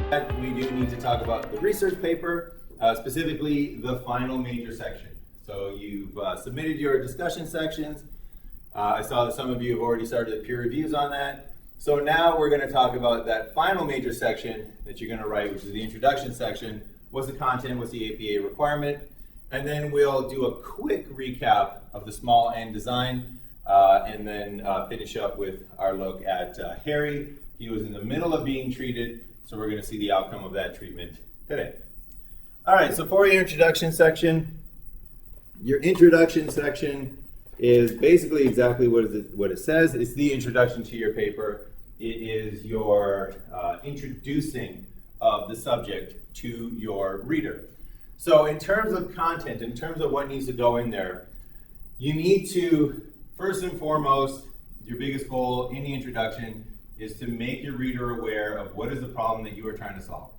We do need to talk about the research paper, specifically the final major section. So you've submitted your discussion sections. I saw that some of you have already started the peer reviews on that. So now we're going to talk about that final major section that you're going to write, which is the introduction section. What's the content? What's the APA requirement? And then we'll do a quick recap of the small n design, and then finish up with our look at Harry. He was in the middle of being treated, so we're going to see the outcome of that treatment today. All right, so for your introduction section is basically exactly what it says. It's the introduction to your paper. It is your introducing of the subject to your reader. So in terms of content, in terms of what needs to go in there, you need to, first and foremost, your biggest goal in the introduction is to make your reader aware of what is the problem that you are trying to solve.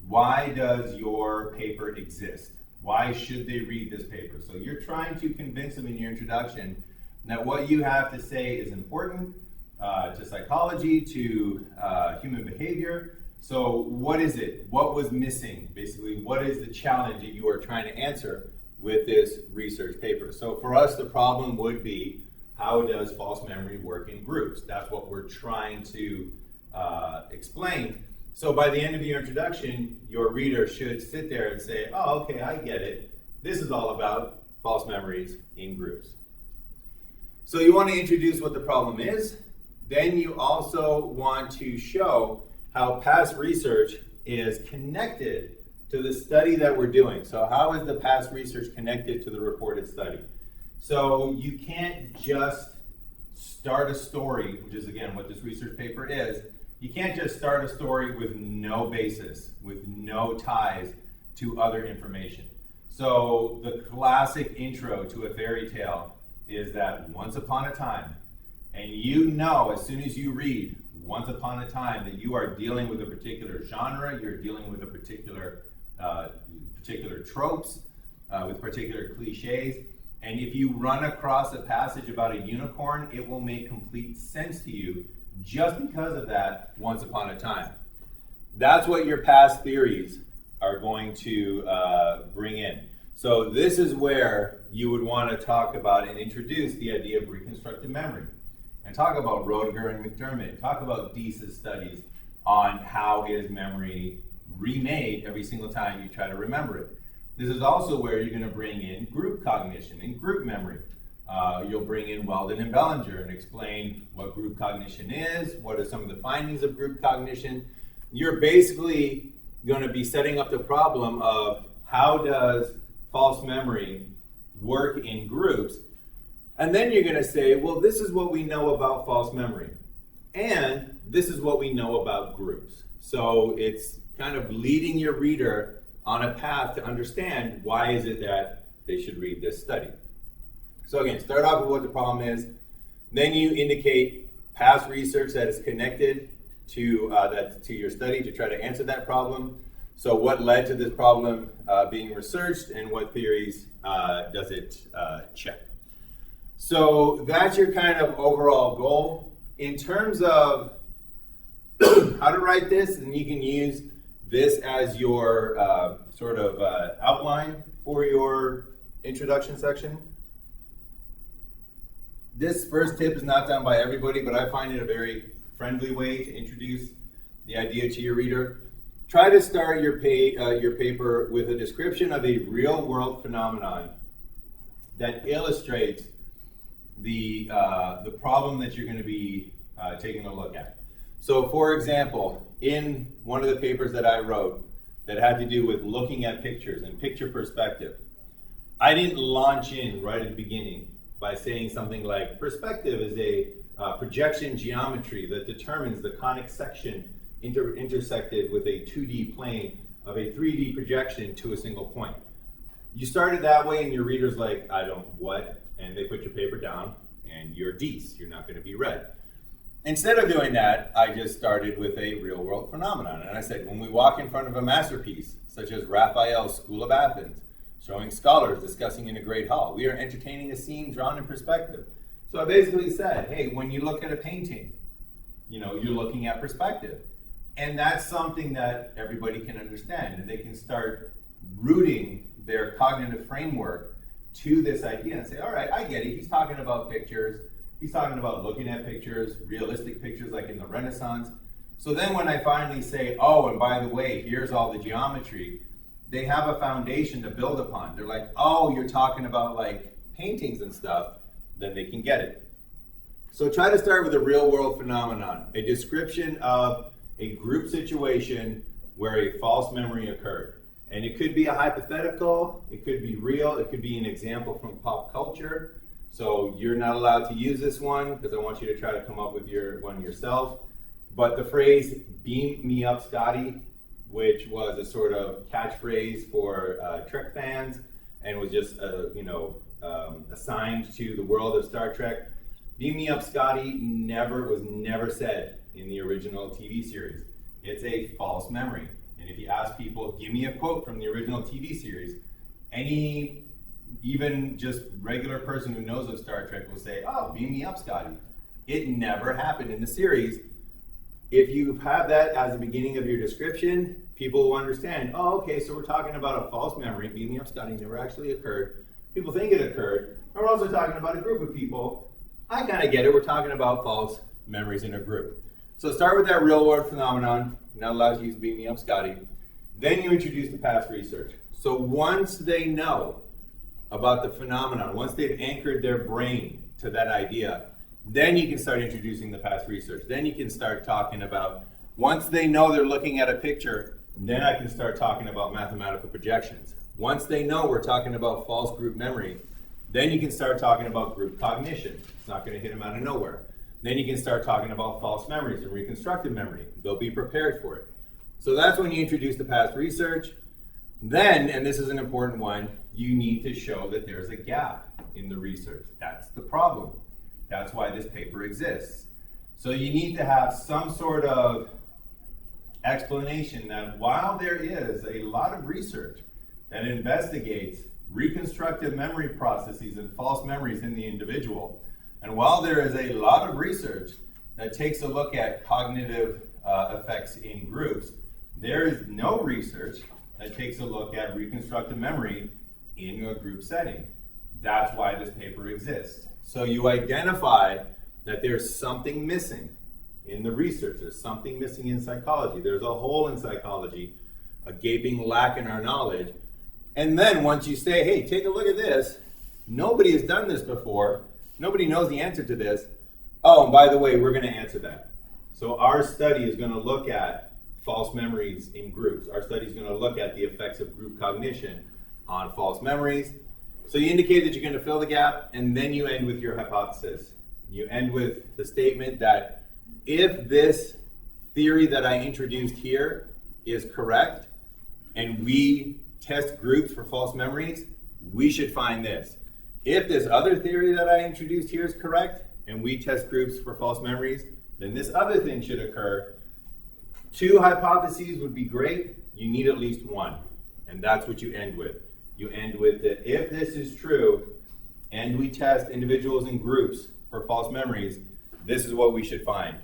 Why does your paper exist? Why should they read this paper? So you're trying to convince them in your introduction that what you have to say is important to psychology, to human behavior. So what is it? What was missing? Basically, what is the challenge that you are trying to answer with this research paper? So for us, the problem would be, how does false memory work in groups? That's what we're trying to explain. So by the end of your introduction, your reader should sit there and say, oh, okay, I get it. This is all about false memories in groups. So you want to introduce what the problem is. Then you also want to show how past research is connected to the study that we're doing. So how is the past research connected to the reported study? So you can't just start a story, which is again what this research paper is. You can't just start a story with no basis, with no ties to other information. So the classic intro to a fairy tale is that once upon a time, and you know as soon as you read once upon a time that you are dealing with a particular genre, you're dealing with a particular tropes, with particular cliches. And if you run across a passage about a unicorn, it will make complete sense to you just because of that once upon a time. That's what your past theories are going to bring in. So this is where you would want to talk about and introduce the idea of reconstructive memory. And talk about Roediger and McDermott. Talk about Dease's studies on how is memory remade every single time you try to remember it. This is also where you're going to bring in group cognition and group memory. You'll bring in Weldon and Bellinger and explain what group cognition is, what are some of the findings of group cognition. You're basically going to be setting up the problem of how does false memory work in groups. And then you're going to say, well, this is what we know about false memory. And this is what we know about groups. So it's kind of leading your reader on a path to understand why is it that they should read this study. So again, start off with what the problem is. Then you indicate past research that is connected to your study to try to answer that problem. So what led to this problem being researched, and what theories does it check? So that's your kind of overall goal. In terms of how to write this, and you can use this as your outline for your introduction section. This first tip is not done by everybody, but I find it a very friendly way to introduce the idea to your reader. Try to start your paper with a description of a real-world phenomenon that illustrates the problem that you're going to be taking a look at. So for example, in one of the papers that I wrote that had to do with looking at pictures and picture perspective, I didn't launch in right at the beginning by saying something like, perspective is a projection geometry that determines the conic section intersected with a 2D plane of a 3D projection to a single point. You started that way and your reader's like, I don't, what? And they put your paper down and you're Dease, you're not going to be read. Instead of doing that, I just started with a real world phenomenon. And I said, when we walk in front of a masterpiece, such as Raphael's School of Athens, showing scholars discussing in a great hall, we are entertaining a scene drawn in perspective. So I basically said, hey, when you look at a painting, you're looking at perspective. And that's something that everybody can understand, and they can start rooting their cognitive framework to this idea and say, all right, I get it. He's talking about pictures. He's talking about looking at pictures, realistic pictures like in the Renaissance. So then when I finally say, oh, and by the way, here's all the geometry, they have a foundation to build upon. They're like, oh, you're talking about like paintings and stuff, then they can get it. So try to start with a real world phenomenon, a description of a group situation where a false memory occurred. And it could be a hypothetical, it could be real, it could be an example from pop culture. So you're not allowed to use this one because I want you to try to come up with one yourself. But the phrase, beam me up, Scotty, which was a sort of catchphrase for Trek fans and was just assigned to the world of Star Trek. Beam me up, Scotty was never said in the original TV series. It's a false memory. And if you ask people, give me a quote from the original TV series, any even just regular person who knows of Star Trek will say, oh, beam me up, Scotty. It never happened in the series. If you have that as the beginning of your description, people will understand, oh, okay, so we're talking about a false memory. Beam me up, Scotty never actually occurred. People think it occurred. And we're also talking about a group of people. I kind of get it. We're talking about false memories in a group. So start with that real world phenomenon. You're not allowed to use beam me up, Scotty. Then you introduce the past research. So once they know about the phenomenon, once they've anchored their brain to that idea, then you can start introducing the past research. Then you can start talking about, once they know they're looking at a picture, then I can start talking about mathematical projections. Once they know we're talking about false group memory, then you can start talking about group cognition. It's not going to hit them out of nowhere. Then you can start talking about false memories and reconstructed memory. They'll be prepared for it. So that's when you introduce the past research. Then, and this is an important one, you need to show that there's a gap in the research. That's the problem. That's why this paper exists. So you need to have some sort of explanation that while there is a lot of research that investigates reconstructive memory processes and false memories in the individual, and while there is a lot of research that takes a look at cognitive effects in groups, there is no research that takes a look at reconstructive memory in a group setting. That's why this paper exists. So you identify that there's something missing in the research. There's something missing in psychology. There's a hole in psychology, a gaping lack in our knowledge. And then once you say, hey, take a look at this, nobody has done this before, nobody knows the answer to this. Oh, and by the way, we're going to answer that. So our study is going to look at false memories in groups. Our study is going to look at the effects of group cognition on false memories. So you indicate that you're going to fill the gap, and then you end with your hypothesis. You end with the statement that if this theory that I introduced here is correct, and we test groups for false memories, we should find this. If this other theory that I introduced here is correct, and we test groups for false memories, then this other thing should occur. 2 hypotheses would be great. You need at least one. And that's what you end with. You end with that if this is true, and we test individuals in groups for false memories, this is what we should find.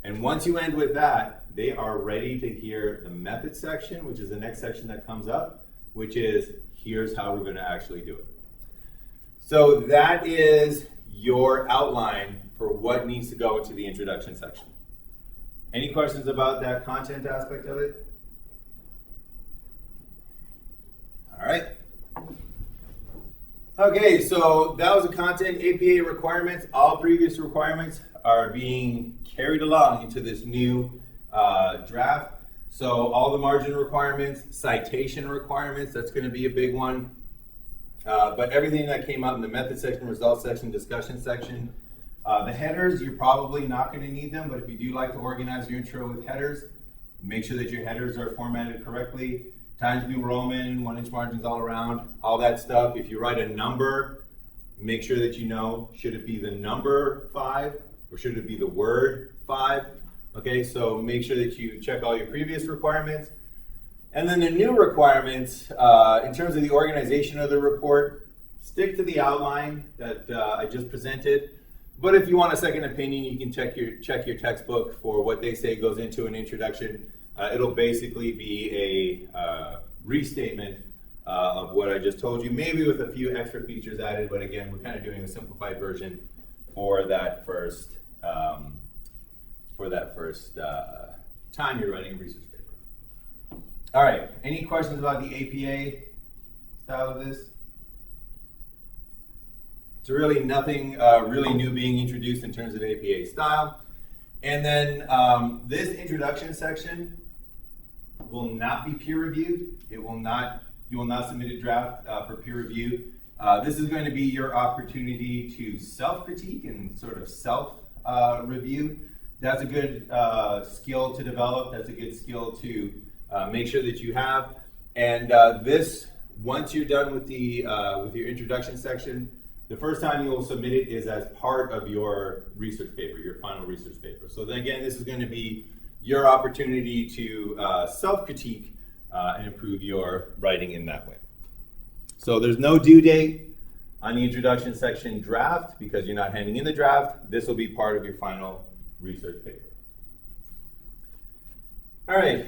And once you end with that, they are ready to hear the method section, which is the next section that comes up, which is here's how we're going to actually do it. So that is your outline for what needs to go into the introduction section. Any questions about that content aspect of it? All right. Okay, so that was the content. APA requirements. All previous requirements are being carried along into this new draft. So all the margin requirements, citation requirements, that's going to be a big one. But everything that came out in the method section, results section, discussion section. The headers, you're probably not going to need them, but if you do like to organize your intro with headers, make sure that your headers are formatted correctly. Times New Roman, 1-inch margins all around, all that stuff. If you write a number, make sure that you know, should it be the number 5 or should it be the word 5? Okay, so make sure that you check all your previous requirements. And then the new requirements, in terms of the organization of the report, stick to the outline that I just presented. But if you want a second opinion, you can check your textbook for what they say goes into an introduction. It'll basically be a restatement of what I just told you, maybe with a few extra features added, but again, we're kind of doing a simplified version for that first time you're writing a research paper. All right, any questions about the APA style of this? So really nothing really new being introduced in terms of APA style. And then this introduction section will not be peer reviewed. You will not submit a draft for peer review. This is going to be your opportunity to self-critique and sort of self-review. That's a good skill to develop. That's a good skill to make sure that you have. And this, once you're done with your introduction section, the first time you will submit it is as part of your research paper, your final research paper. So then again, this is going to be your opportunity to self-critique and improve your writing in that way. So there's no due date on the introduction section draft because you're not handing in the draft. This will be part of your final research paper. All right.